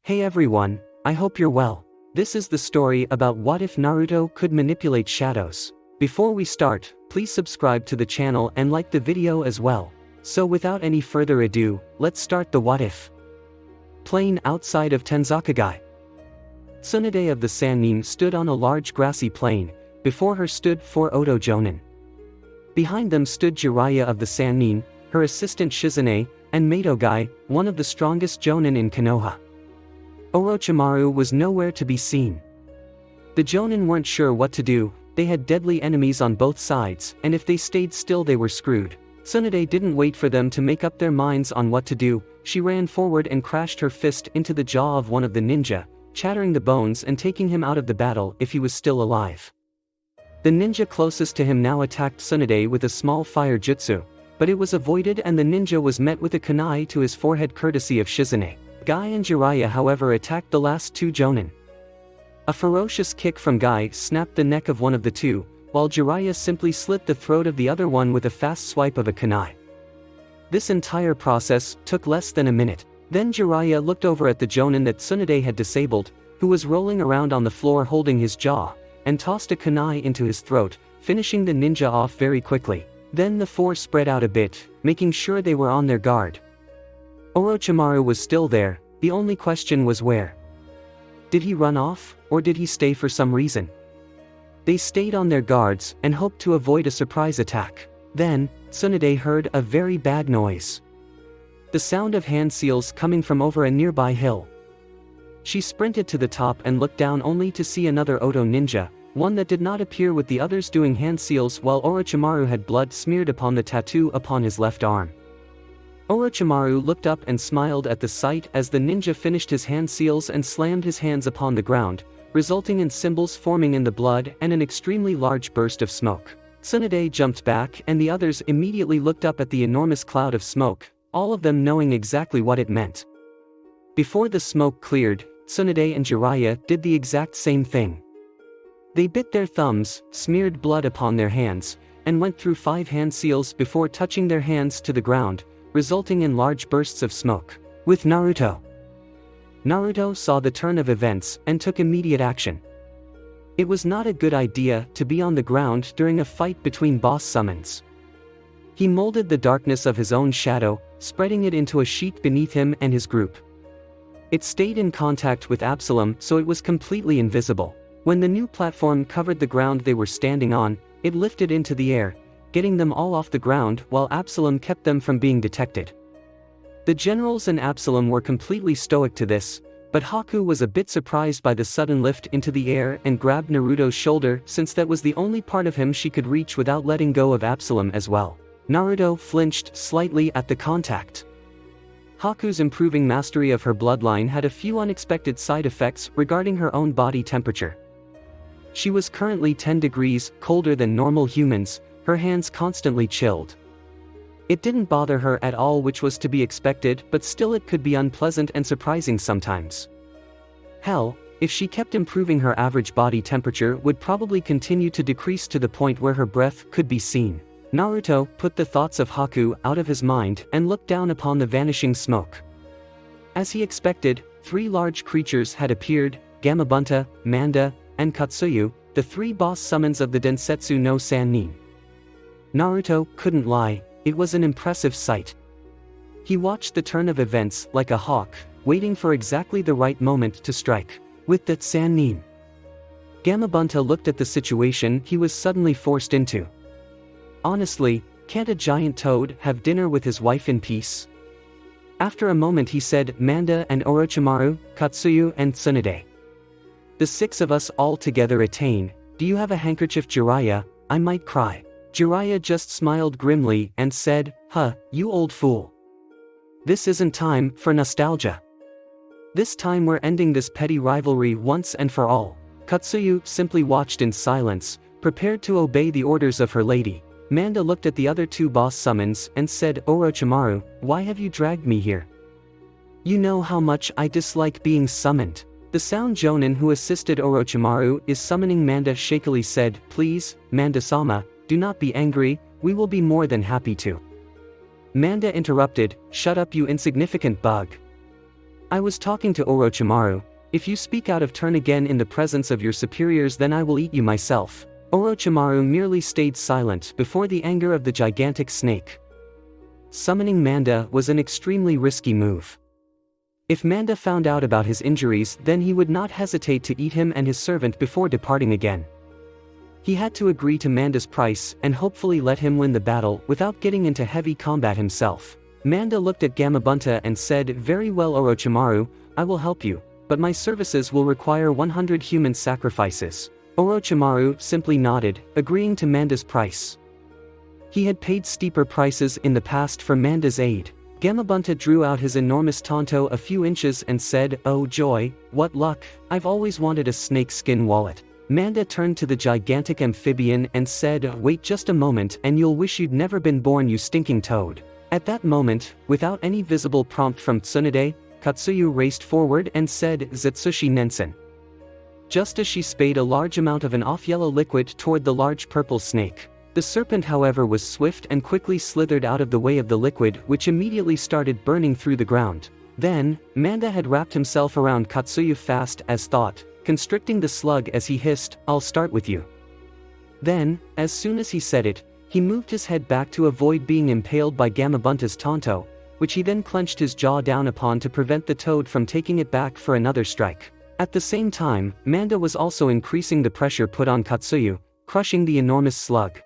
Hey everyone, I hope you're well. This is the story about what if Naruto could manipulate shadows. Before we start, please subscribe to the channel and like the video as well. So without any further ado, let's start the what if. Plain outside of Tenzakagi. Tsunade of the Sannin stood on a large grassy plain. Before her stood 4 Oto Jonin. Behind them stood Jiraiya of the Sannin, her assistant Shizune, and Madogai, one of the strongest Jonin in Konoha. Orochimaru was nowhere to be seen. The Jonin weren't sure what to do. They had deadly enemies on both sides, and if they stayed still they were screwed. Tsunade didn't wait for them to make up their minds on what to do. She ran forward and crashed her fist into the jaw of one of the ninja, shattering the bones and taking him out of the battle if he was still alive. The ninja closest to him now attacked Tsunade with a small fire jutsu, but it was avoided and the ninja was met with a kunai to his forehead courtesy of Shizune. Guy and Jiraiya however attacked the last 2 Jonin. A ferocious kick from Guy snapped the neck of one of the 2, while Jiraiya simply slit the throat of the other one with a fast swipe of a kunai. This entire process took less than a minute. Then Jiraiya looked over at the Jonin that Tsunade had disabled, who was rolling around on the floor holding his jaw, and tossed a kunai into his throat, finishing the ninja off very quickly. Then the 4 spread out a bit, making sure they were on their guard. Orochimaru was still there, the only question was where. Did he run off, or did he stay for some reason? They stayed on their guards, and hoped to avoid a surprise attack. Then, Tsunade heard a very bad noise. The sound of hand seals coming from over a nearby hill. She sprinted to the top and looked down only to see another Oto ninja, one that did not appear with the others doing hand seals while Orochimaru had blood smeared upon the tattoo upon his left arm. Orochimaru looked up and smiled at the sight as the ninja finished his hand seals and slammed his hands upon the ground, resulting in symbols forming in the blood and an extremely large burst of smoke. Tsunade jumped back and the others immediately looked up at the enormous cloud of smoke, all of them knowing exactly what it meant. Before the smoke cleared, Tsunade and Jiraiya did the exact same thing. They bit their thumbs, smeared blood upon their hands, and went through 5 hand seals before touching their hands to the ground, resulting in large bursts of smoke. With Naruto. Naruto saw the turn of events and took immediate action. It was not a good idea to be on the ground during a fight between boss summons. He molded the darkness of his own shadow, spreading it into a sheet beneath him and his group. It stayed in contact with Absalom so it was completely invisible. When the new platform covered the ground they were standing on, it lifted into the air, getting them all off the ground while Absalom kept them from being detected. The generals and Absalom were completely stoic to this, but Haku was a bit surprised by the sudden lift into the air and grabbed Naruto's shoulder since that was the only part of him she could reach without letting go of Absalom as well. Naruto flinched slightly at the contact. Haku's improving mastery of her bloodline had a few unexpected side effects regarding her own body temperature. She was currently 10 degrees colder than normal humans, her hands constantly chilled. It didn't bother her at all, which was to be expected, but still it could be unpleasant and surprising sometimes. Hell, if she kept improving, her average body temperature would probably continue to decrease to the point where her breath could be seen. Naruto put the thoughts of Haku out of his mind and looked down upon the vanishing smoke. As he expected, 3 large creatures had appeared: Gamabunta, Manda, and Katsuyu, the 3 boss summons of the Densetsu no Sannin. Naruto couldn't lie, it was an impressive sight. He watched the turn of events like a hawk, waiting for exactly the right moment to strike. With the Sannin, Gamabunta looked at the situation he was suddenly forced into. Honestly, can't a giant toad have dinner with his wife in peace? After a moment he said, Manda and Orochimaru, Katsuyu and Tsunade. The 6 of us all together attain. Do you have a handkerchief, Jiraiya? I might cry. Jiraiya just smiled grimly and said, Huh, you old fool. This isn't time for nostalgia. This time we're ending this petty rivalry once and for all. Katsuyu simply watched in silence, prepared to obey the orders of her lady. Manda looked at the other 2 boss summons and said, Orochimaru, why have you dragged me here? You know how much I dislike being summoned. The Sound Jonin who assisted Orochimaru is summoning Manda shakily said, Please, Manda-sama, do not be angry, we will be more than happy to. Manda interrupted, Shut up, you insignificant bug. I was talking to Orochimaru. If you speak out of turn again in the presence of your superiors, then I will eat you myself. Orochimaru merely stayed silent before the anger of the gigantic snake. Summoning Manda was an extremely risky move. If Manda found out about his injuries, then he would not hesitate to eat him and his servant before departing again. He had to agree to Manda's price and hopefully let him win the battle without getting into heavy combat himself. Manda looked at Gamabunta and said, "Very well, Orochimaru, I will help you, but my services will require 100 human sacrifices." Orochimaru simply nodded, agreeing to Manda's price. He had paid steeper prices in the past for Manda's aid. Gamabunta drew out his enormous tanto a few inches and said, "Oh joy, what luck, I've always wanted a snake skin wallet." Manda turned to the gigantic amphibian and said, "Wait just a moment and you'll wish you'd never been born, you stinking toad." At that moment, without any visible prompt from Tsunade, Katsuyu raced forward and said, "Zetsushi Nensen." Just as she spayed a large amount of an off-yellow liquid toward the large purple snake. The serpent, however, was swift and quickly slithered out of the way of the liquid, which immediately started burning through the ground. Then, Manda had wrapped himself around Katsuyu fast as thought, constricting the slug as he hissed, "I'll start with you." Then, as soon as he said it, he moved his head back to avoid being impaled by Gamabunta's tanto, which he then clenched his jaw down upon to prevent the toad from taking it back for another strike. At the same time, Manda was also increasing the pressure put on Katsuyu, crushing the enormous slug.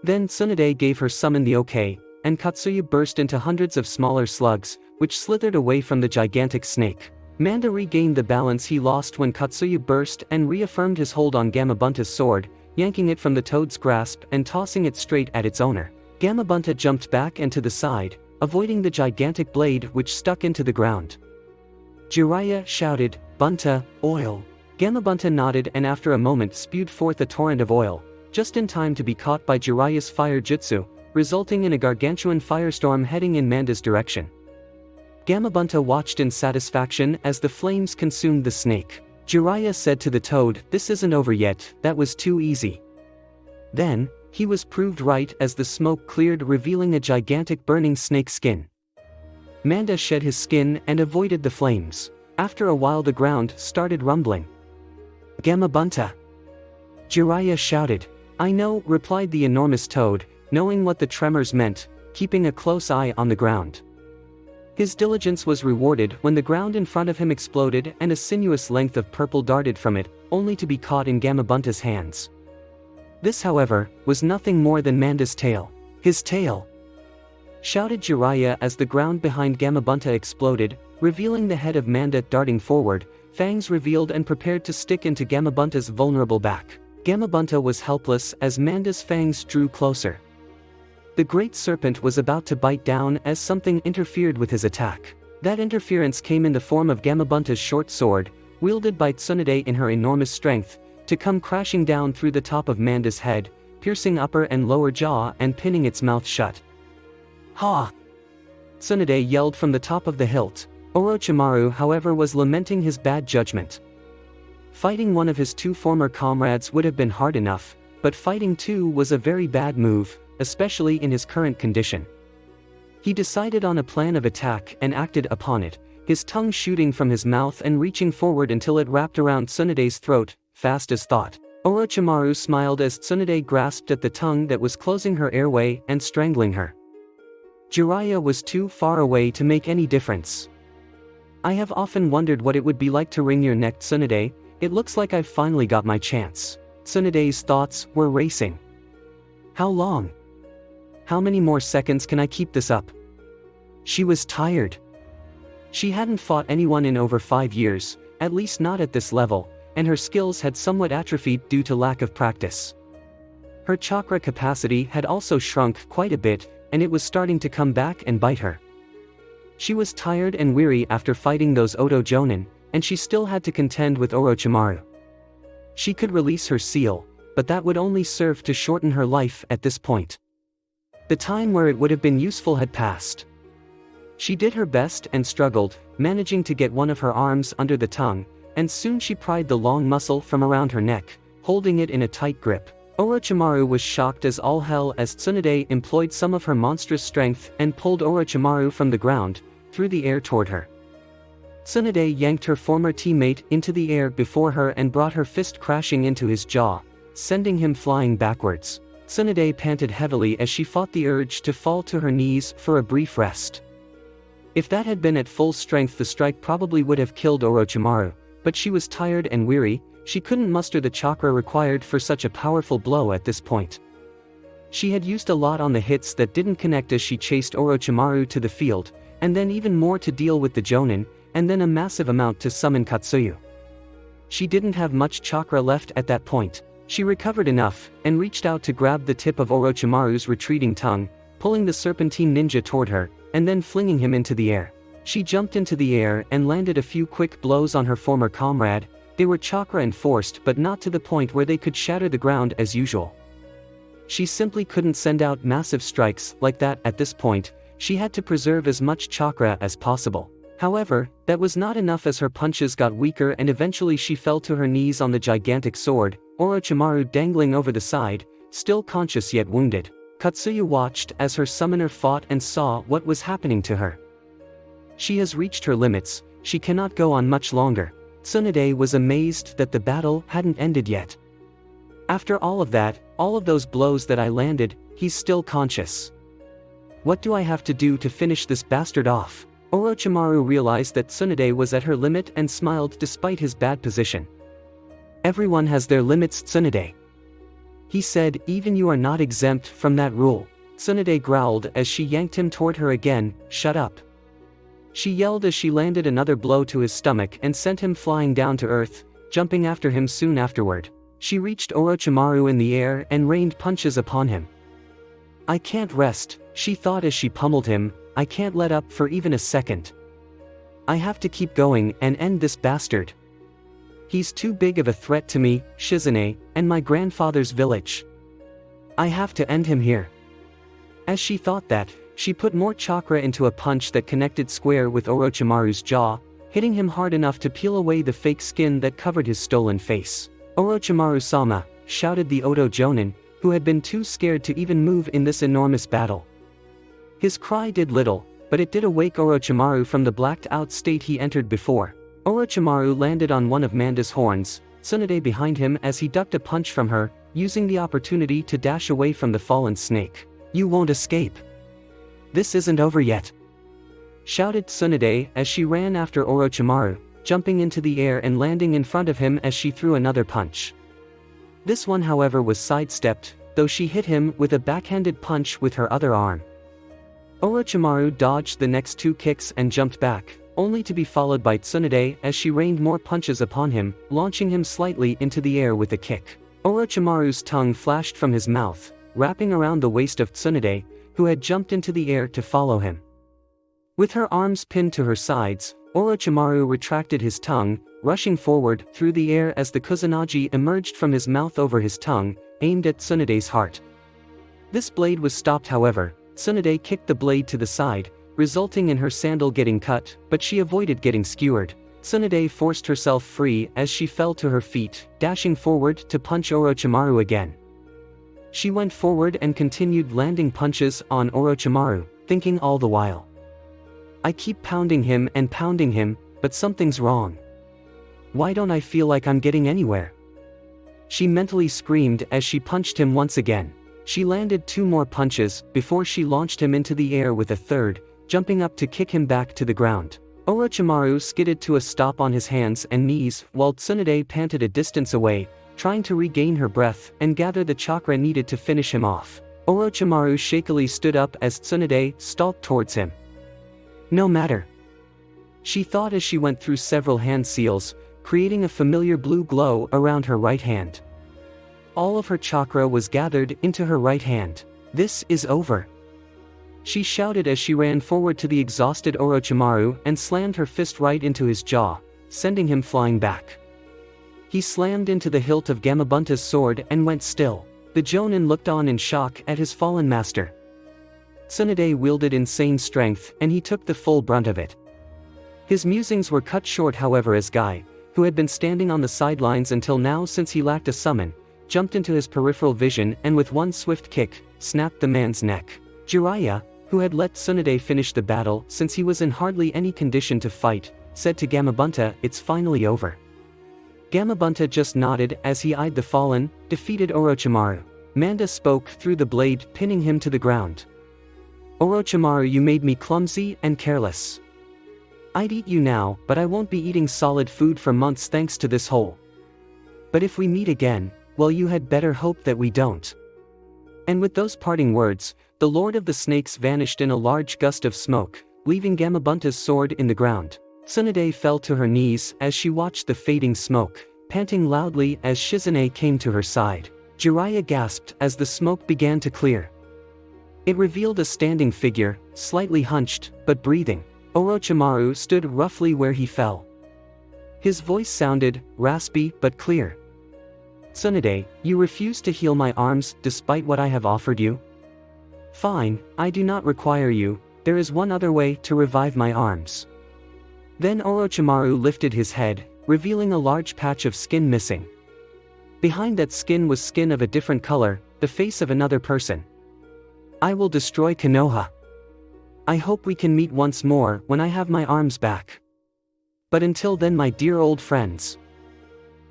Then Tsunade gave her summon the OK, and Katsuyu burst into hundreds of smaller slugs, which slithered away from the gigantic snake. Manda regained the balance he lost when Katsuyu burst and reaffirmed his hold on Gamabunta's sword, yanking it from the toad's grasp and tossing it straight at its owner. Gamabunta jumped back and to the side, avoiding the gigantic blade which stuck into the ground. Jiraiya shouted, "Bunta, oil." Gamabunta nodded and after a moment spewed forth a torrent of oil, just in time to be caught by Jiraiya's fire jutsu, resulting in a gargantuan firestorm heading in Manda's direction. Gamabunta watched in satisfaction as the flames consumed the snake. Jiraiya said to the toad, "This isn't over yet, that was too easy." Then, he was proved right as the smoke cleared, revealing a gigantic burning snake skin. Manda shed his skin and avoided the flames. After a while the ground started rumbling. "Gamabunta!" Jiraiya shouted. "I know," replied the enormous toad, knowing what the tremors meant, keeping a close eye on the ground. His diligence was rewarded when the ground in front of him exploded and a sinuous length of purple darted from it, only to be caught in Gamabunta's hands. This, however, was nothing more than Manda's tail. "His tail!" shouted Jiraiya as the ground behind Gamabunta exploded, revealing the head of Manda darting forward, fangs revealed and prepared to stick into Gamabunta's vulnerable back. Gamabunta was helpless as Manda's fangs drew closer. The great serpent was about to bite down as something interfered with his attack. That interference came in the form of Gamabunta's short sword, wielded by Tsunade in her enormous strength, to come crashing down through the top of Manda's head, piercing upper and lower jaw and pinning its mouth shut. "Ha!" Tsunade yelled from the top of the hilt. Orochimaru, however, was lamenting his bad judgment. Fighting one of his two former comrades would have been hard enough, but fighting two was a very bad move, especially in his current condition. He decided on a plan of attack and acted upon it, his tongue shooting from his mouth and reaching forward until it wrapped around Tsunade's throat, fast as thought. Orochimaru smiled as Tsunade grasped at the tongue that was closing her airway and strangling her. Jiraiya was too far away to make any difference. "I have often wondered what it would be like to wring your neck, Tsunade. It looks like I've finally got my chance." Tsunade's thoughts were racing. How long? How many more seconds can I keep this up? She was tired. She hadn't fought anyone in over 5 years, at least not at this level, and her skills had somewhat atrophied due to lack of practice. Her chakra capacity had also shrunk quite a bit, and it was starting to come back and bite her. She was tired and weary after fighting those Oto Jonin, and she still had to contend with Orochimaru. She could release her seal, but that would only serve to shorten her life at this point. The time where it would have been useful had passed. She did her best and struggled, managing to get one of her arms under the tongue, and soon she pried the long muscle from around her neck, holding it in a tight grip. Orochimaru was shocked as all hell as Tsunade employed some of her monstrous strength and pulled Orochimaru from the ground, through the air toward her. Tsunade yanked her former teammate into the air before her and brought her fist crashing into his jaw, sending him flying backwards. Tsunade panted heavily as she fought the urge to fall to her knees for a brief rest. If that had been at full strength, the strike probably would have killed Orochimaru, but she was tired and weary. She couldn't muster the chakra required for such a powerful blow at this point. She had used a lot on the hits that didn't connect as she chased Orochimaru to the field, and then even more to deal with the Jonin, and then a massive amount to summon Katsuyu. She didn't have much chakra left at that point. She recovered enough, and reached out to grab the tip of Orochimaru's retreating tongue, pulling the serpentine ninja toward her, and then flinging him into the air. She jumped into the air and landed a few quick blows on her former comrade. They were chakra enforced, but not to the point where they could shatter the ground as usual. She simply couldn't send out massive strikes like that at this point. She had to preserve as much chakra as possible. However, that was not enough as her punches got weaker and eventually she fell to her knees on the gigantic sword, Orochimaru dangling over the side, still conscious yet wounded. Katsuyu watched as her summoner fought and saw what was happening to her. She has reached her limits, she cannot go on much longer. Tsunade was amazed that the battle hadn't ended yet. After all of that, all of those blows that I landed, he's still conscious. What do I have to do to finish this bastard off? Orochimaru realized that Tsunade was at her limit and smiled despite his bad position. Everyone has their limits, Tsunade. He said, even you are not exempt from that rule. Tsunade growled as she yanked him toward her again, shut up. She yelled as she landed another blow to his stomach and sent him flying down to earth, jumping after him soon afterward. She reached Orochimaru in the air and rained punches upon him. I can't rest, she thought as she pummeled him, I can't let up for even a second. I have to keep going and end this bastard. He's too big of a threat to me, Shizune, and my grandfather's village. I have to end him here. As she thought that, she put more chakra into a punch that connected square with Orochimaru's jaw, hitting him hard enough to peel away the fake skin that covered his stolen face. Orochimaru-sama, shouted the Oto Jonin, who had been too scared to even move in this enormous battle. His cry did little, but it did awake Orochimaru from the blacked-out state he entered before. Orochimaru landed on one of Manda's horns, Tsunade behind him as he ducked a punch from her, using the opportunity to dash away from the fallen snake. You won't escape. This isn't over yet, shouted Tsunade as she ran after Orochimaru, jumping into the air and landing in front of him as she threw another punch. This one, however, was sidestepped, though she hit him with a backhanded punch with her other arm. Orochimaru dodged the next two kicks and jumped back, only to be followed by Tsunade as she rained more punches upon him, launching him slightly into the air with a kick. Orochimaru's tongue flashed from his mouth, wrapping around the waist of Tsunade, who had jumped into the air to follow him. With her arms pinned to her sides, Orochimaru retracted his tongue, rushing forward through the air as the Kusanagi emerged from his mouth over his tongue, aimed at Tsunade's heart. This blade was stopped, however. Tsunade kicked the blade to the side, resulting in her sandal getting cut, but she avoided getting skewered. Tsunade forced herself free as she fell to her feet, dashing forward to punch Orochimaru again. She went forward and continued landing punches on Orochimaru, thinking all the while, I keep pounding him, but something's wrong. Why don't I feel like I'm getting anywhere? She mentally screamed as she punched him once again. She landed two more punches before she launched him into the air with a third, jumping up to kick him back to the ground. Orochimaru skidded to a stop on his hands and knees while Tsunade panted a distance away, trying to regain her breath and gather the chakra needed to finish him off. Orochimaru shakily stood up as Tsunade stalked towards him. No matter, she thought as she went through several hand seals, creating a familiar blue glow around her right hand. All of her chakra was gathered into her right hand. This is over, she shouted as she ran forward to the exhausted Orochimaru and slammed her fist right into his jaw, sending him flying back. He slammed into the hilt of Gamabunta's sword and went still. The Jonin looked on in shock at his fallen master. Tsunade wielded insane strength and he took the full brunt of it. His musings were cut short, however, as Guy, who had been standing on the sidelines until now since he lacked a summon, jumped into his peripheral vision and with one swift kick, snapped the man's neck. Jiraiya, who had let Tsunade finish the battle since he was in hardly any condition to fight, said to Gamabunta, "It's finally over." Gamabunta just nodded as he eyed the fallen, defeated Orochimaru. Manda spoke through the blade, pinning him to the ground. "Orochimaru, you made me clumsy and careless. I'd eat you now, but I won't be eating solid food for months thanks to this hole. But if we meet again, well, you had better hope that we don't." And with those parting words, the Lord of the Snakes vanished in a large gust of smoke, leaving Gamabunta's sword in the ground. Tsunade fell to her knees as she watched the fading smoke, panting loudly as Shizune came to her side. Jiraiya gasped as the smoke began to clear. It revealed a standing figure, slightly hunched, but breathing. Orochimaru stood roughly where he fell. His voice sounded raspy but clear. "Tsunade, you refuse to heal my arms despite what I have offered you? Fine, I do not require you. There is one other way to revive my arms." Then Orochimaru lifted his head, revealing a large patch of skin missing. Behind that skin was skin of a different color, the face of another person. "I will destroy Konoha. I hope we can meet once more when I have my arms back. But until then, my dear old friends."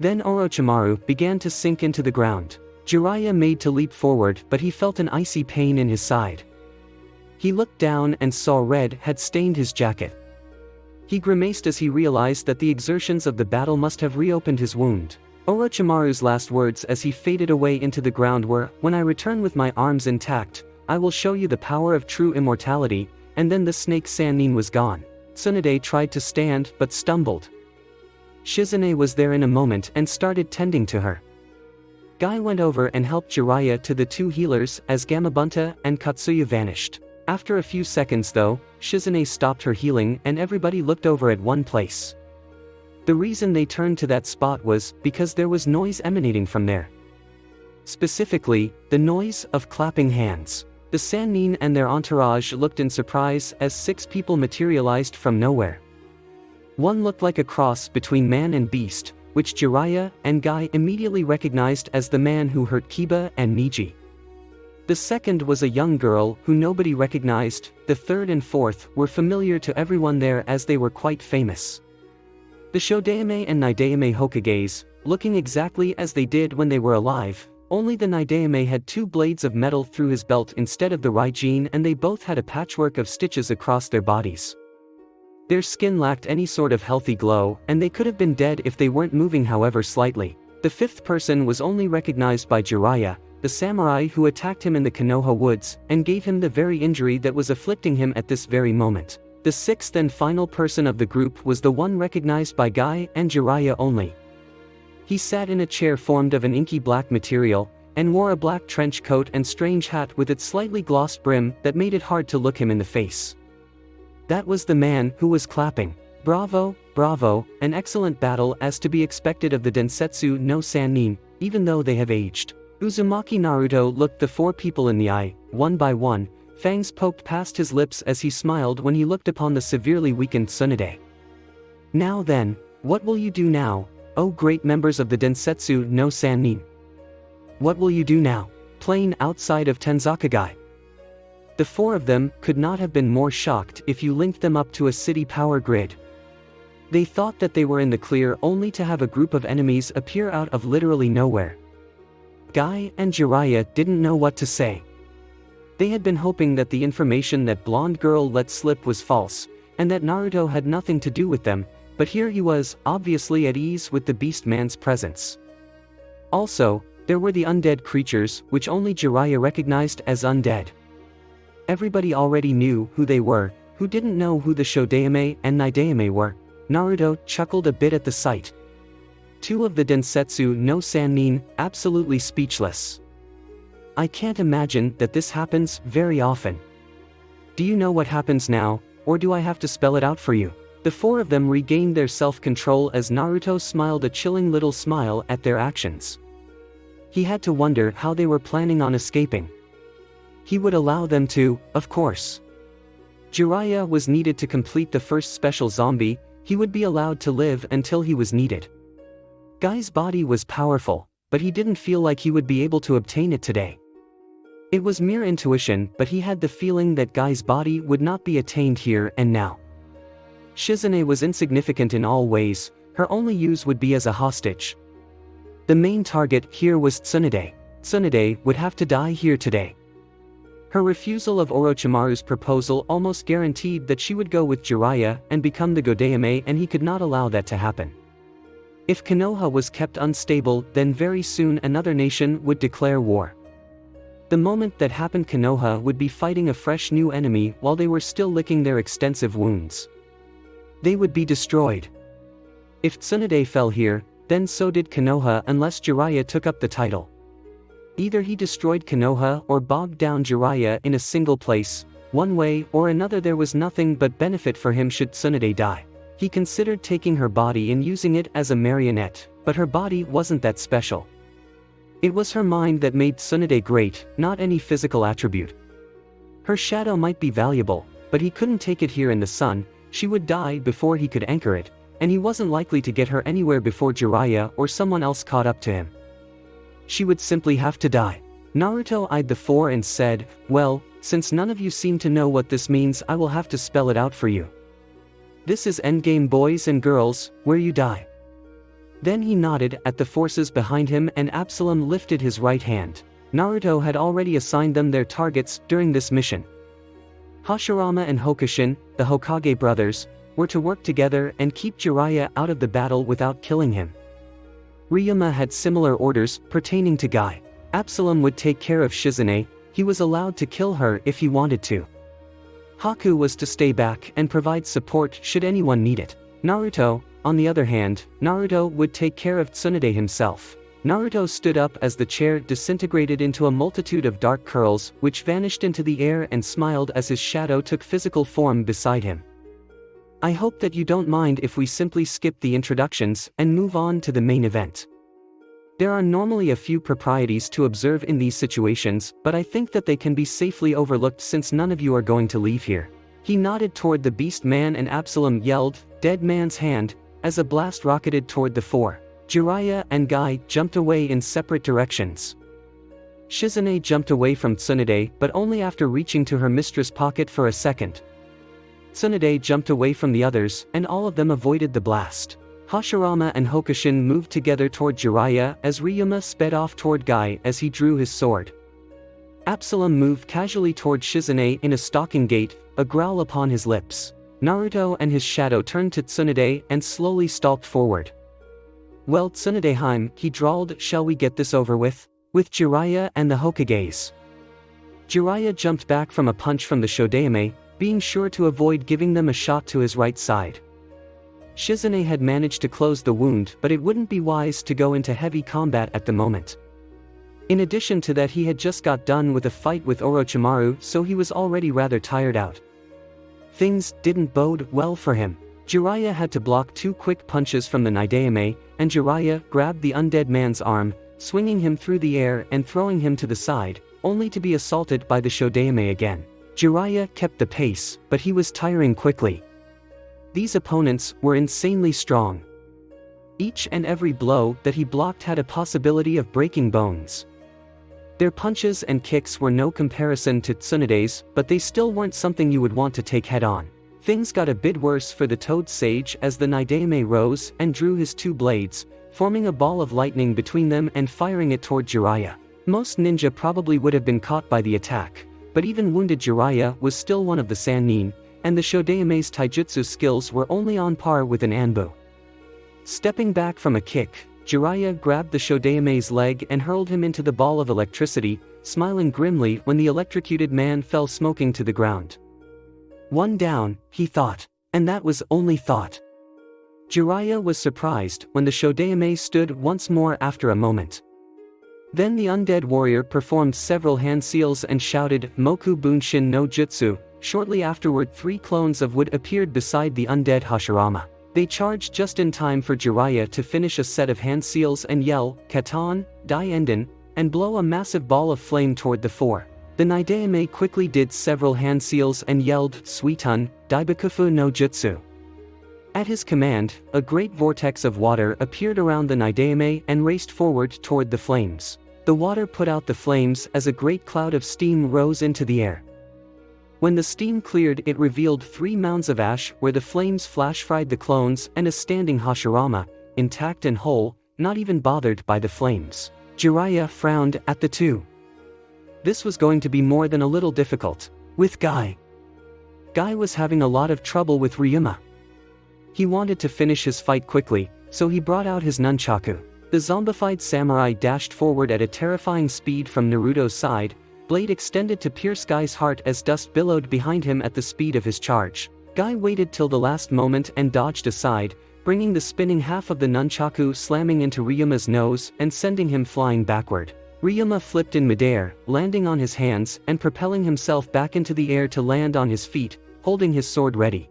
Then Orochimaru began to sink into the ground. Jiraiya made to leap forward, but he felt an icy pain in his side. He looked down and saw red had stained his jacket. He grimaced as he realized that the exertions of the battle must have reopened his wound. Orochimaru's last words as he faded away into the ground were, "When I return with my arms intact, I will show you the power of true immortality," and then the snake Sannin was gone. Tsunade tried to stand but stumbled. Shizune was there in a moment and started tending to her. Guy went over and helped Jiraiya to the two healers as Gamabunta and Katsuya vanished. After a few seconds though, Shizune stopped her healing and everybody looked over at one place. The reason they turned to that spot was because there was noise emanating from there. Specifically, the noise of clapping hands. The Sannin and their entourage looked in surprise as 6 people materialized from nowhere. One looked like a cross between man and beast, which Jiraiya and Guy immediately recognized as the man who hurt Kiba and Niji. The second was a young girl who nobody recognized. The third and fourth were familiar to everyone there as they were quite famous. The Shodaime and Nidaime Hokages, looking exactly as they did when they were alive, only the Nidaime had 2 blades of metal through his belt instead of the Raijin, and they both had a patchwork of stitches across their bodies. Their skin lacked any sort of healthy glow, and they could have been dead if they weren't moving however slightly. The fifth person was only recognized by Jiraiya, the samurai who attacked him in the Konoha woods, and gave him the very injury that was afflicting him at this very moment. The sixth and final person of the group was the one recognized by Guy and Jiraiya only. He sat in a chair formed of an inky black material, and wore a black trench coat and strange hat with its slightly glossed brim that made it hard to look him in the face. That was the man who was clapping. "Bravo, bravo, an excellent battle as to be expected of the Densetsu no Sannin, even though they have aged." Uzumaki Naruto looked the 4 people in the eye, one by one, fangs poked past his lips as he smiled when he looked upon the severely weakened Tsunade. "Now then, what will you do now, oh great members of the Densetsu no Sannin? What will you do now? Plain outside of Tenzakagai?" The 4 of them could not have been more shocked if you linked them up to a city power grid. They thought that they were in the clear only to have a group of enemies appear out of literally nowhere. Guy and Jiraiya didn't know what to say. They had been hoping that the information that blonde girl let slip was false, and that Naruto had nothing to do with them, but here he was, obviously at ease with the beast man's presence. Also, there were the undead creatures, which only Jiraiya recognized as undead. Everybody already knew who they were. Who didn't know who the Shodaime and Nidaime were? Naruto chuckled a bit at the sight. 2 of the Densetsu no Sannin, absolutely speechless. "I can't imagine that this happens very often. Do you know what happens now, or do I have to spell it out for you?" The 4 of them regained their self-control as Naruto smiled a chilling little smile at their actions. He had to wonder how they were planning on escaping. He would allow them to, of course. Jiraiya was needed to complete the first special zombie. He would be allowed to live until he was needed. Guy's body was powerful, but he didn't feel like he would be able to obtain it today. It was mere intuition, but he had the feeling that Guy's body would not be attained here and now. Shizune was insignificant in all ways, her only use would be as a hostage. The main target here was Tsunade. Tsunade would have to die here today. Her refusal of Orochimaru's proposal almost guaranteed that she would go with Jiraiya and become the Godayame, and he could not allow that to happen. If Konoha was kept unstable, then very soon another nation would declare war. The moment that happened, Konoha would be fighting a fresh new enemy while they were still licking their extensive wounds. They would be destroyed. If Tsunade fell here, then so did Konoha unless Jiraiya took up the title. Either he destroyed Konoha or bogged down Jiraiya in a single place. One way or another there was nothing but benefit for him should Tsunade die. He considered taking her body and using it as a marionette, but her body wasn't that special. It was her mind that made Tsunade great, not any physical attribute. Her shadow might be valuable, but he couldn't take it here in the sun. She would die before he could anchor it, and he wasn't likely to get her anywhere before Jiraiya or someone else caught up to him. She would simply have to die. Naruto eyed the four and said, "Well, since none of you seem to know what this means, I will have to spell it out for you. This is endgame, boys and girls, where you die." Then he nodded at the forces behind him and Absalom lifted his right hand. Naruto had already assigned them their targets during this mission. Hashirama and Hokushin, the Hokage brothers, were to work together and keep Jiraiya out of the battle without killing him. Ryuma had similar orders pertaining to Guy. Absalom would take care of Shizune. He was allowed to kill her if he wanted to. Haku was to stay back and provide support should anyone need it. Naruto, on the other hand, Naruto would take care of Tsunade himself. Naruto stood up as the chair disintegrated into a multitude of dark curls which vanished into the air and smiled as his shadow took physical form beside him. I hope that you don't mind if we simply skip the introductions and move on to the main event. There are normally a few proprieties to observe in these situations, but I think that they can be safely overlooked since none of you are going to leave here. He nodded toward the beast man and Absalom yelled, "Dead man's hand," as a blast rocketed toward the four. Jiraiya and Guy jumped away in separate directions. Shizune jumped away from Tsunade, but only after reaching to her mistress' pocket for a second. Tsunade jumped away from the others, and all of them avoided the blast. Hashirama and Hokushin moved together toward Jiraiya as Ryuma sped off toward Guy as he drew his sword. Absalom moved casually toward Shizune in a stalking gait, a growl upon his lips. Naruto and his shadow turned to Tsunade and slowly stalked forward. "Well, Tsunadeheim," he drawled, "shall we get this over with? With Jiraiya and the Hokages." Jiraiya jumped back from a punch from the Shodayame, being sure to avoid giving them a shot to his right side. Shizune had managed to close the wound, but it wouldn't be wise to go into heavy combat at the moment. In addition to that, he had just got done with a fight with Orochimaru, so he was already rather tired out. Things didn't bode well for him. Jiraiya had to block two quick punches from the Naidame, and Jiraiya grabbed the undead man's arm, swinging him through the air and throwing him to the side, only to be assaulted by the Shodayame again. Jiraiya kept the pace, but he was tiring quickly. These opponents were insanely strong. Each and every blow that he blocked had a possibility of breaking bones. Their punches and kicks were no comparison to Tsunade's, but they still weren't something you would want to take head-on. Things got a bit worse for the Toad Sage as the Naidame rose and drew his two blades, forming a ball of lightning between them and firing it toward Jiraiya. Most ninja probably would have been caught by the attack, but even wounded Jiraiya was still one of the Sannin, and the Shodayame's taijutsu skills were only on par with an Anbu. Stepping back from a kick, Jiraiya grabbed the Shodayame's leg and hurled him into the ball of electricity, smiling grimly when the electrocuted man fell smoking to the ground. One down, he thought. And that was only thought. Jiraiya was surprised when the Shodayame stood once more after a moment. Then the undead warrior performed several hand seals and shouted, "Moku Bunshin no Jutsu." Shortly afterward, 3 clones of wood appeared beside the undead Hashirama. They charged just in time for Jiraiya to finish a set of hand seals and yell, "Katan, Dai Enden," and blow a massive ball of flame toward the 4. The Naidame quickly did several hand seals and yelled, "Suitun, Daibakufu no Jutsu." At his command, a great vortex of water appeared around the Naidame and raced forward toward the flames. The water put out the flames as a great cloud of steam rose into the air. When the steam cleared, it revealed 3 mounds of ash where the flames flash-fried the clones, and a standing Hashirama, intact and whole, not even bothered by the flames. Jiraiya frowned at the two. This was going to be more than a little difficult. With Guy. Guy was having a lot of trouble with Ryuma. He wanted to finish his fight quickly, so he brought out his nunchaku. The zombified samurai dashed forward at a terrifying speed from Naruto's side, blade extended to pierce Guy's heart as dust billowed behind him at the speed of his charge. Guy waited till the last moment and dodged aside, bringing the spinning half of the nunchaku slamming into Ryuma's nose and sending him flying backward. Ryuma flipped in midair, landing on his hands and propelling himself back into the air to land on his feet, holding his sword ready.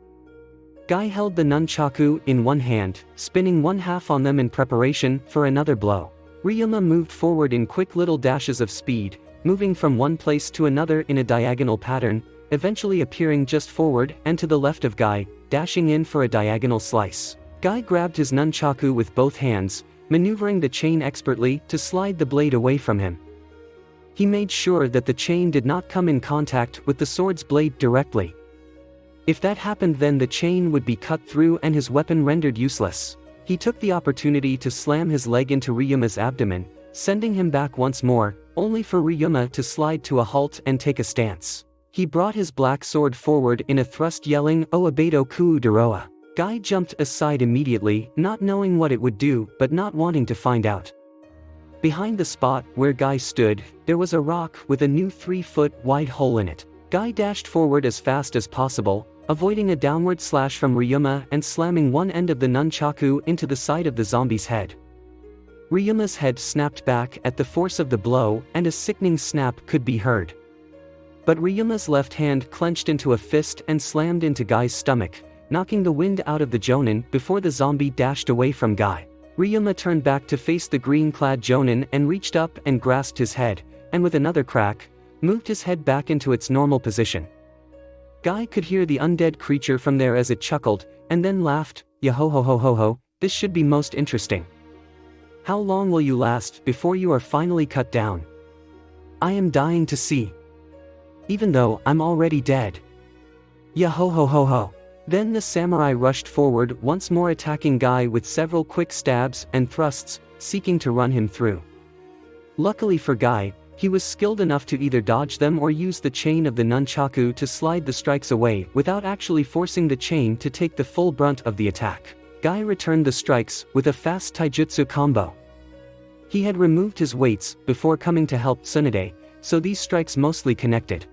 Guy held the nunchaku in one hand, spinning one half on them in preparation for another blow. Ryuma moved forward in quick little dashes of speed, moving from one place to another in a diagonal pattern, eventually appearing just forward and to the left of Guy, dashing in for a diagonal slice. Guy grabbed his nunchaku with both hands, maneuvering the chain expertly to slide the blade away from him. He made sure that the chain did not come in contact with the sword's blade directly. If that happened, then the chain would be cut through and his weapon rendered useless. He took the opportunity to slam his leg into Ryuma's abdomen, sending him back once more, only for Ryuma to slide to a halt and take a stance. He brought his black sword forward in a thrust, yelling, "O Abedo Kuu Doroa." Guy jumped aside immediately, not knowing what it would do but not wanting to find out. Behind the spot where Guy stood, there was a rock with a new 3-foot wide hole in it. Guy dashed forward as fast as possible, avoiding a downward slash from Ryuma and slamming one end of the nunchaku into the side of the zombie's head. Ryuma's head snapped back at the force of the blow and a sickening snap could be heard. But Ryuma's left hand clenched into a fist and slammed into Guy's stomach, knocking the wind out of the Jonin before the zombie dashed away from Guy. Ryuma turned back to face the green-clad Jonin and reached up and grasped his head, and with another crack, moved his head back into its normal position. Guy could hear the undead creature from there as it chuckled, and then laughed, "Yo-ho-ho-ho-ho-ho, this should be most interesting. How long will you last before you are finally cut down? I am dying to see. Even though I'm already dead. Yo-ho-ho-ho-ho." Then the samurai rushed forward, once more attacking Guy with several quick stabs and thrusts, seeking to run him through. Luckily for Guy, he was skilled enough to either dodge them or use the chain of the nunchaku to slide the strikes away without actually forcing the chain to take the full brunt of the attack. Guy returned the strikes with a fast taijutsu combo. He had removed his weights before coming to help Tsunade, so these strikes mostly connected.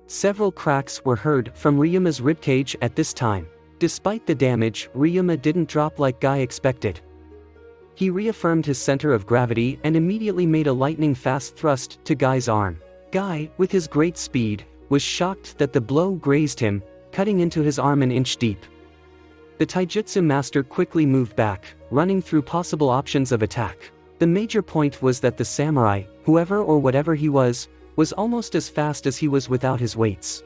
Several cracks were heard from Ryuma's ribcage at this time. Despite the damage, Ryuma didn't drop like Guy expected. He reaffirmed his center of gravity and immediately made a lightning-fast thrust to Guy's arm. Guy, with his great speed, was shocked that the blow grazed him, cutting into his arm an inch deep. The taijutsu master quickly moved back, running through possible options of attack. The major point was that the samurai, whoever or whatever he was almost as fast as he was without his weights.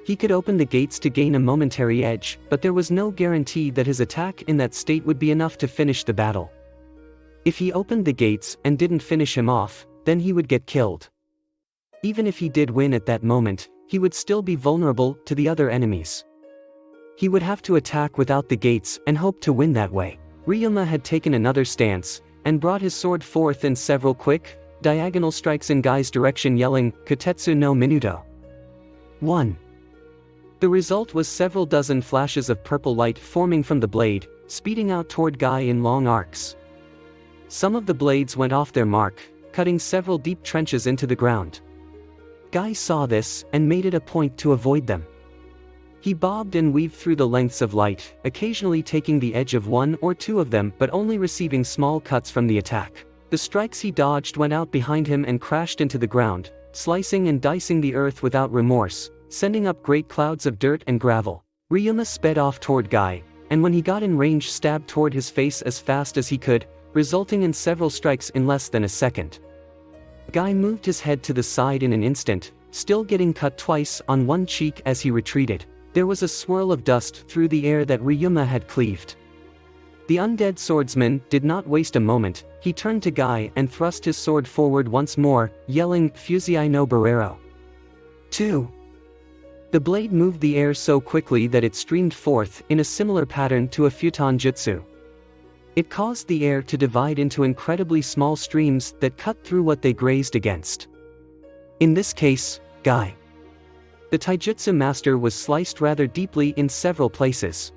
He could open the gates to gain a momentary edge, but there was no guarantee that his attack in that state would be enough to finish the battle. If he opened the gates and didn't finish him off, then he would get killed. Even if he did win at that moment, he would still be vulnerable to the other enemies. He would have to attack without the gates and hope to win that way. Ryuma had taken another stance, and brought his sword forth in several quick, diagonal strikes in Guy's direction, yelling, "Kotetsu no Minuto." 1. The result was several dozen flashes of purple light forming from the blade, speeding out toward Guy in long arcs. Some of the blades went off their mark, cutting several deep trenches into the ground. Guy saw this and made it a point to avoid them. He bobbed and weaved through the lengths of light, occasionally taking the edge of one or two of them but only receiving small cuts from the attack. The strikes he dodged went out behind him and crashed into the ground, slicing and dicing the earth without remorse, sending up great clouds of dirt and gravel. Ryuma sped off toward Guy, and when he got in range stabbed toward his face as fast as he could, resulting in several strikes in less than a second. Guy moved his head to the side in an instant, still getting cut twice on one cheek as he retreated. There was a swirl of dust through the air that Ryuma had cleaved. The undead swordsman did not waste a moment. He turned to Guy and thrust his sword forward once more, yelling, "Fusii no Barrero." 2. The blade moved the air so quickly that it streamed forth in a similar pattern to a futon jutsu. It caused the air to divide into incredibly small streams that cut through what they grazed against. In this case, Guy. The taijutsu master was sliced rather deeply in several places.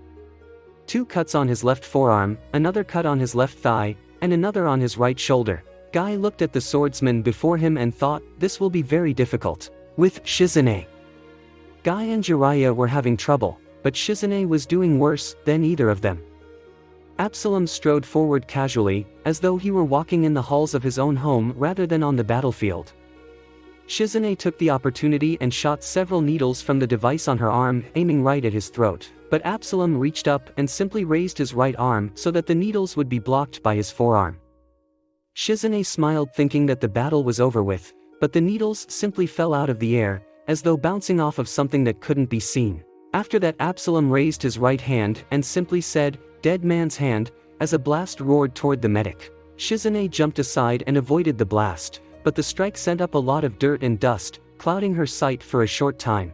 2 cuts on his left forearm, another cut on his left thigh, and another on his right shoulder. Guy looked at the swordsman before him and thought, this will be very difficult. With Shizune. Guy and Jiraiya were having trouble, but Shizune was doing worse than either of them. Absalom strode forward casually, as though he were walking in the halls of his own home rather than on the battlefield. Shizune took the opportunity and shot several needles from the device on her arm, aiming right at his throat, but Absalom reached up and simply raised his right arm so that the needles would be blocked by his forearm. Shizune smiled thinking that the battle was over with, but the needles simply fell out of the air, as though bouncing off of something that couldn't be seen. After that, Absalom raised his right hand and simply said, "Dead man's hand," as a blast roared toward the medic. Shizune jumped aside and avoided the blast, but the strike sent up a lot of dirt and dust, clouding her sight for a short time.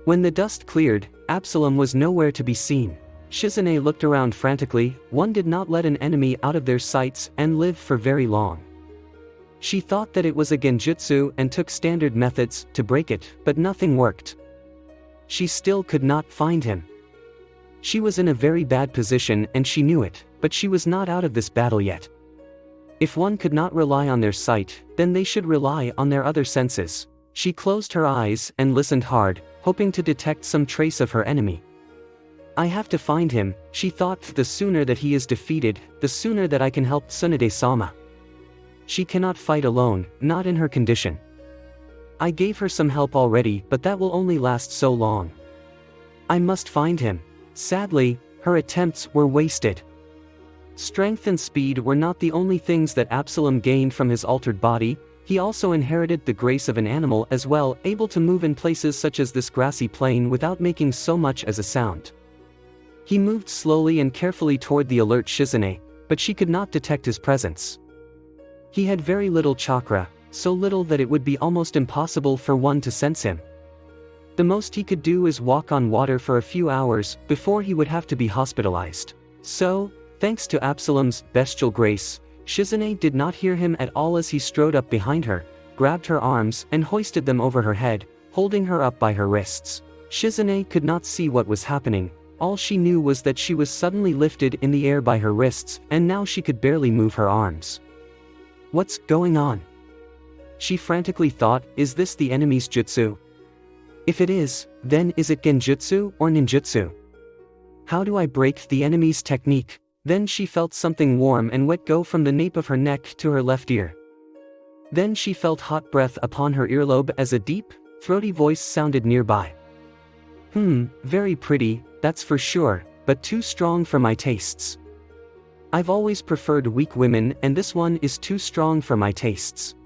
When the dust cleared, Absalom was nowhere to be seen. Shizune looked around frantically. One did not let an enemy out of their sights and live for very long. She thought that it was a genjutsu and took standard methods to break it, but nothing worked. She still could not find him. She was in a very bad position and she knew it, but she was not out of this battle yet. If one could not rely on their sight, then they should rely on their other senses. She closed her eyes and listened hard, hoping to detect some trace of her enemy. I have to find him, she thought. The sooner that he is defeated, the sooner that I can help Tsunade-sama. She cannot fight alone, not in her condition. I gave her some help already, but that will only last so long. I must find him. Sadly, her attempts were wasted. Strength and speed were not the only things that Absalom gained from his altered body. He also inherited the grace of an animal as well, able to move in places such as this grassy plain without making so much as a sound. He moved slowly and carefully toward the alert Shizune, but she could not detect his presence. He had very little chakra, so little that it would be almost impossible for one to sense him. The most he could do is walk on water for a few hours before he would have to be hospitalized. So, thanks to Absalom's bestial grace, Shizune did not hear him at all as he strode up behind her, grabbed her arms and hoisted them over her head, holding her up by her wrists. Shizune could not see what was happening. All she knew was that she was suddenly lifted in the air by her wrists, and now she could barely move her arms. What's going on? She frantically thought, is this the enemy's jutsu? If it is, then is it genjutsu or ninjutsu? How do I break the enemy's technique? Then she felt something warm and wet go from the nape of her neck to her left ear. Then she felt hot breath upon her earlobe as a deep, throaty voice sounded nearby. Very pretty, that's for sure, but too strong for my tastes. I've always preferred weak women and this one is too strong for my tastes.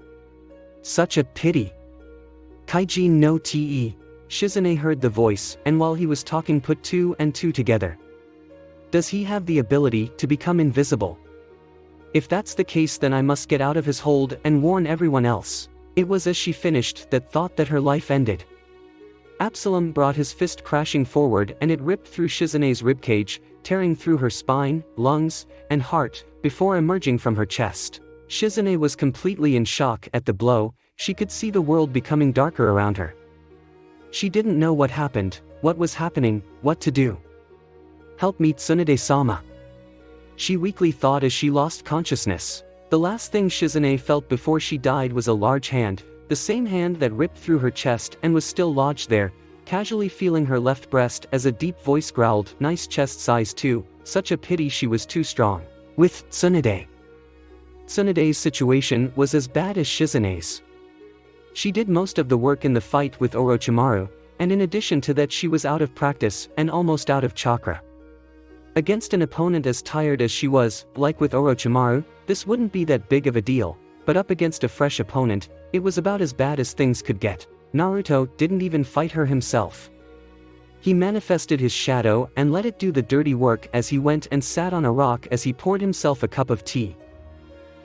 Such a pity. Kage no te. Shizune heard the voice, and while he was talking put 2 and 2 together. Does he have the ability to become invisible? If that's the case, then I must get out of his hold and warn everyone else. It was as she finished that thought that her life ended. Absalom brought his fist crashing forward and it ripped through Shizune's ribcage, tearing through her spine, lungs, and heart, before emerging from her chest. Shizune was completely in shock at the blow. She could see the world becoming darker around her. She didn't know what happened, what was happening, what to do. Help me, Tsunade-sama. She weakly thought as she lost consciousness. The last thing Shizune felt before she died was a large hand, the same hand that ripped through her chest and was still lodged there, casually feeling her left breast as a deep voice growled, nice chest size too, such a pity she was too strong. With Tsunade. Tsunade's situation was as bad as Shizune's. She did most of the work in the fight with Orochimaru, and in addition to that she was out of practice and almost out of chakra. Against an opponent as tired as she was, like with Orochimaru, this wouldn't be that big of a deal, but up against a fresh opponent, it was about as bad as things could get. Naruto didn't even fight her himself. He manifested his shadow and let it do the dirty work as he went and sat on a rock as he poured himself a cup of tea.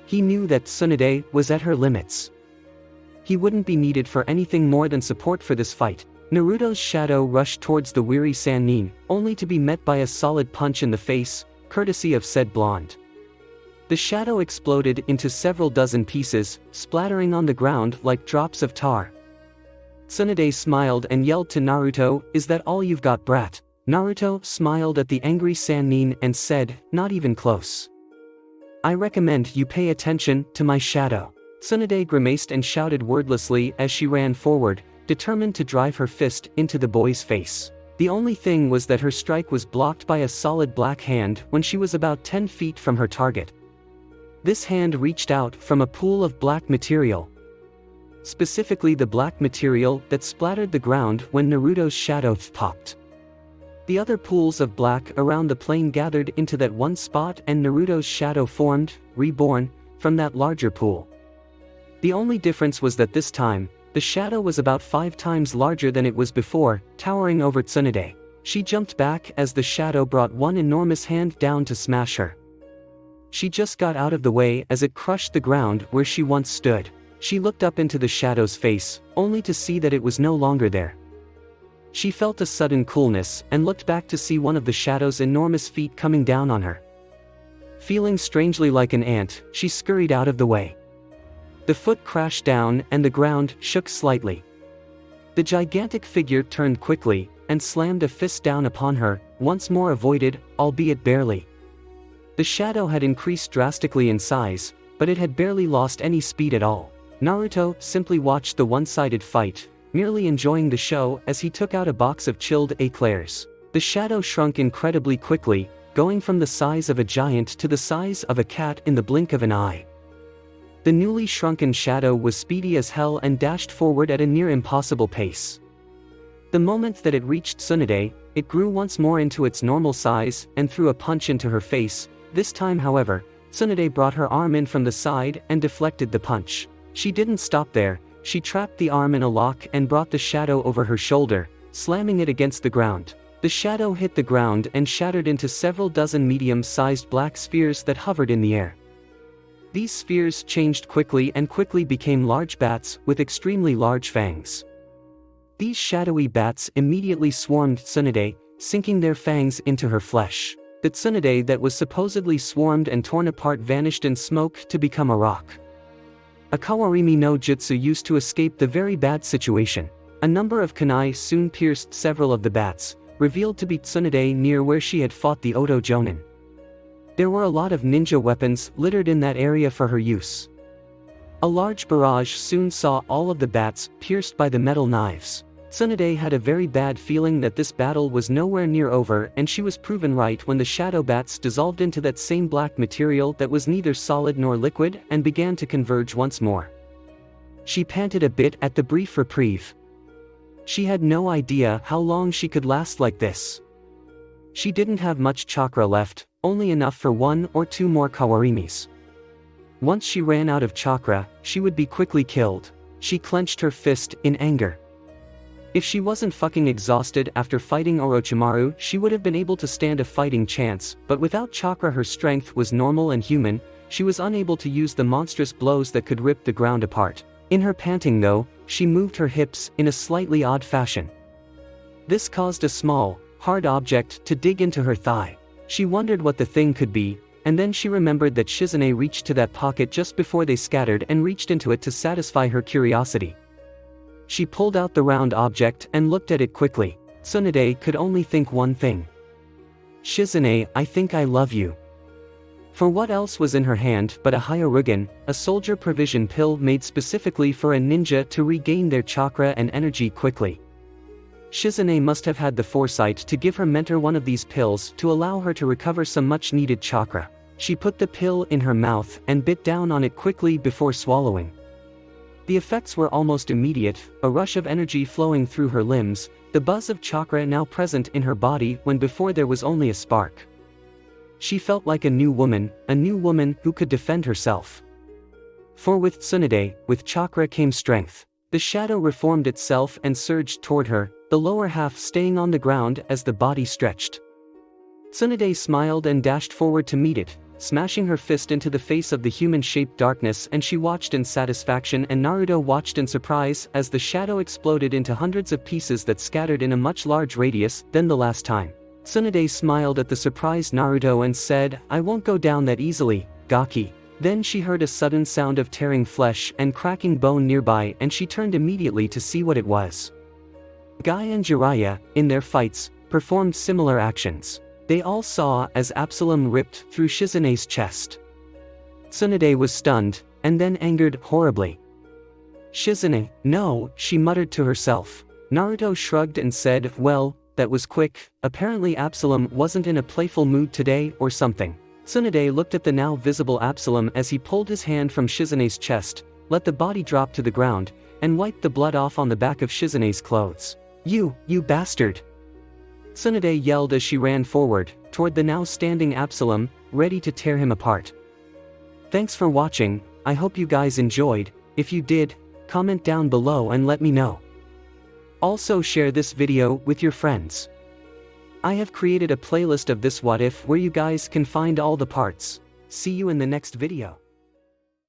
He knew that Tsunade was at her limits. He wouldn't be needed for anything more than support for this fight. Naruto's shadow rushed towards the weary Sannin, only to be met by a solid punch in the face, courtesy of said blonde. The shadow exploded into several dozen pieces, splattering on the ground like drops of tar. Tsunade smiled and yelled to Naruto, "Is that all you've got, brat?" Naruto smiled at the angry Sannin and said, "Not even close. I recommend you pay attention to my shadow." Tsunade grimaced and shouted wordlessly as she ran forward, determined to drive her fist into the boy's face. The only thing was that her strike was blocked by a solid black hand when she was about 10 feet from her target. This hand reached out from a pool of black material. Specifically the black material that splattered the ground when Naruto's shadow popped. The other pools of black around the plane gathered into that one spot and Naruto's shadow formed, reborn, from that larger pool. The only difference was that this time, the shadow was about 5 times larger than it was before, towering over Tsunade. She jumped back as the shadow brought one enormous hand down to smash her. She just got out of the way as it crushed the ground where she once stood. She looked up into the shadow's face, only to see that it was no longer there. She felt a sudden coolness and looked back to see one of the shadow's enormous feet coming down on her. Feeling strangely like an ant, she scurried out of the way. The foot crashed down and the ground shook slightly. The gigantic figure turned quickly and slammed a fist down upon her, once more avoided, albeit barely. The shadow had increased drastically in size, but it had barely lost any speed at all. Naruto simply watched the one-sided fight, merely enjoying the show as he took out a box of chilled eclairs. The shadow shrunk incredibly quickly, going from the size of a giant to the size of a cat in the blink of an eye. The newly shrunken shadow was speedy as hell and dashed forward at a near impossible pace. The moment that it reached Tsunade, it grew once more into its normal size and threw a punch into her face. This time, however, Tsunade brought her arm in from the side and deflected the punch. She didn't stop there, she trapped the arm in a lock and brought the shadow over her shoulder, slamming it against the ground. The shadow hit the ground and shattered into several dozen medium-sized black spheres that hovered in the air. These spheres changed quickly and quickly became large bats with extremely large fangs. These shadowy bats immediately swarmed Tsunade, sinking their fangs into her flesh. The Tsunade that was supposedly swarmed and torn apart vanished in smoke to become a rock. A Kawarimi no Jutsu used to escape the very bad situation. A number of kunai soon pierced several of the bats, revealed to be Tsunade near where she had fought the Oto Jonin. There were a lot of ninja weapons littered in that area for her use. A large barrage soon saw all of the bats pierced by the metal knives. Tsunade had a very bad feeling that this battle was nowhere near over, and she was proven right when the shadow bats dissolved into that same black material that was neither solid nor liquid and began to converge once more. She panted a bit at the brief reprieve. She had no idea how long she could last like this. She didn't have much chakra left, only enough for 1 or 2 more Kawarimis. Once she ran out of chakra, she would be quickly killed. She clenched her fist in anger. If she wasn't fucking exhausted after fighting Orochimaru, she would have been able to stand a fighting chance, but without chakra her strength was normal and human. She was unable to use the monstrous blows that could rip the ground apart. In her panting though, she moved her hips in a slightly odd fashion. This caused a small, hard object to dig into her thigh. She wondered what the thing could be, and then she remembered that Shizune reached to that pocket just before they scattered and reached into it to satisfy her curiosity. She pulled out the round object and looked at it quickly. Tsunade could only think one thing. "Shizune, I think I love you." For what else was in her hand but a Hyarugan, a soldier provision pill made specifically for a ninja to regain their chakra and energy quickly. Shizune must have had the foresight to give her mentor one of these pills to allow her to recover some much-needed chakra. She put the pill in her mouth and bit down on it quickly before swallowing. The effects were almost immediate, a rush of energy flowing through her limbs, the buzz of chakra now present in her body when before there was only a spark. She felt like a new woman who could defend herself. For with Tsunade, with chakra came strength. The shadow reformed itself and surged toward her, the lower half staying on the ground as the body stretched. Tsunade smiled and dashed forward to meet it, smashing her fist into the face of the human-shaped darkness, and she watched in satisfaction and Naruto watched in surprise as the shadow exploded into hundreds of pieces that scattered in a much large radius than the last time. Tsunade smiled at the surprised Naruto and said, "I won't go down that easily, Gaki." Then she heard a sudden sound of tearing flesh and cracking bone nearby, and she turned immediately to see what it was. Guy and Jiraiya, in their fights, performed similar actions. They all saw as Absalom ripped through Shizune's chest. Tsunade was stunned, and then angered horribly. "Shizune, no," she muttered to herself. Naruto shrugged and said, "Well, that was quick. Apparently Absalom wasn't in a playful mood today or something." Tsunade looked at the now visible Absalom as he pulled his hand from Shizune's chest, let the body drop to the ground, and wiped the blood off on the back of Shizune's clothes. You bastard!" Tsunade yelled as she ran forward, toward the now standing Absalom, ready to tear him apart. Thanks for watching. I hope you guys enjoyed. If you did, comment down below and let me know. Also share this video with your friends. I have created a playlist of this what if where you guys can find all the parts. See you in the next video.